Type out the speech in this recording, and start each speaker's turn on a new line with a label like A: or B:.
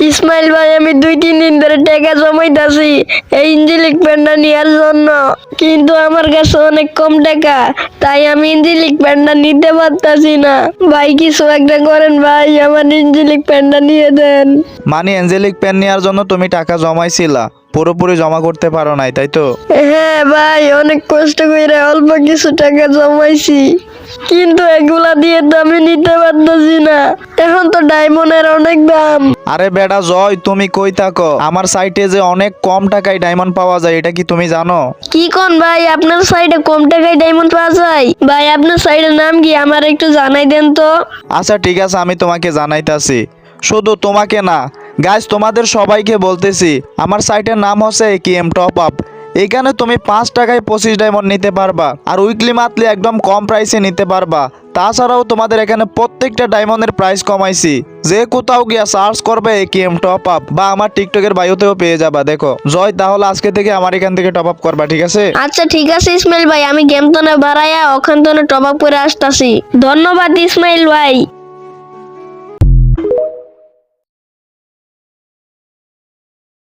A: ইসমাইল ভাই, আমি 2-3 দিন ধরে টাকা জমাইতাছি এই ইঞ্জিলিক প্যান্টটা নেওয়ার জন্য, কিন্তু আমার কাছে অনেক কম টাকা, তাই আমি ইঞ্জিলিক প্যান্টটা নিতে পারতাছি না। ভাই কিছু একটা করেন ভাই, আমার ইঞ্জিলিক প্যান্টটা নিয়ে দেন।
B: মানে অ্যাঞ্জেলিক পেন নেওয়ার জন্য তুমি টাকা জমাইছিলা, পুরোপুরি জমা করতে পারো নাই, তাই তো?
A: হ্যাঁ ভাই, অনেক কষ্ট করে অল্প কিছু টাকা জমাইছি, কিন্তু এগুলা দিয়ে তো আমি নিতে পারতেছি না। এখন তো ডায়মন্ডের অনেক দাম।
B: আরে বেটা জয়, তুমি কই থাকো? আমার সাইটে যে অনেক কম টাকায় ডায়মন্ড পাওয়া যায়, এটা কি তুমি জানো?
A: কি কোন ভাই, আপনার সাইডে কম টাকায় ডায়মন্ড পাওয়া যায়? ভাই আপনার সাইডের নাম কি, আমার একটু জানাই দেন তো।
B: আচ্ছা ঠিক আছে, আমি তোমাকে জানাইতাছি। শুধু তোমাকে না গাইস, তোমাদের সবাইকে বলতেছি, আমার সাইটের নাম হচ্ছে একেএম টপ আপ। এখানে তুমি 5 টাকায় 25 ডায়মন্ড নিতে পারবা, আর উইকলি মান্থলি একদম কম প্রাইসে নিতে পারবা। তাছাড়াও তোমাদের এখানে প্রত্যেকটা ডায়মন্ডের প্রাইস কমাইছি। যে কোথাও গিয়া সার্চ করবে একেএম টপ আপ, বা আমার টিকটকের বায়োতেও পেয়ে যাবা। দেখো জয়, তাহলে আজকে থেকে আমার এখান থেকে টপ আপ করবা, ঠিক আছে?
A: আচ্ছা ঠিক আছে ইসমাইল ভাই, আমি গেম তো না বাড়াইয়া ওখান তো টপ আপ করে আসতাছি। ধন্যবাদ ইসমাইল ভাই।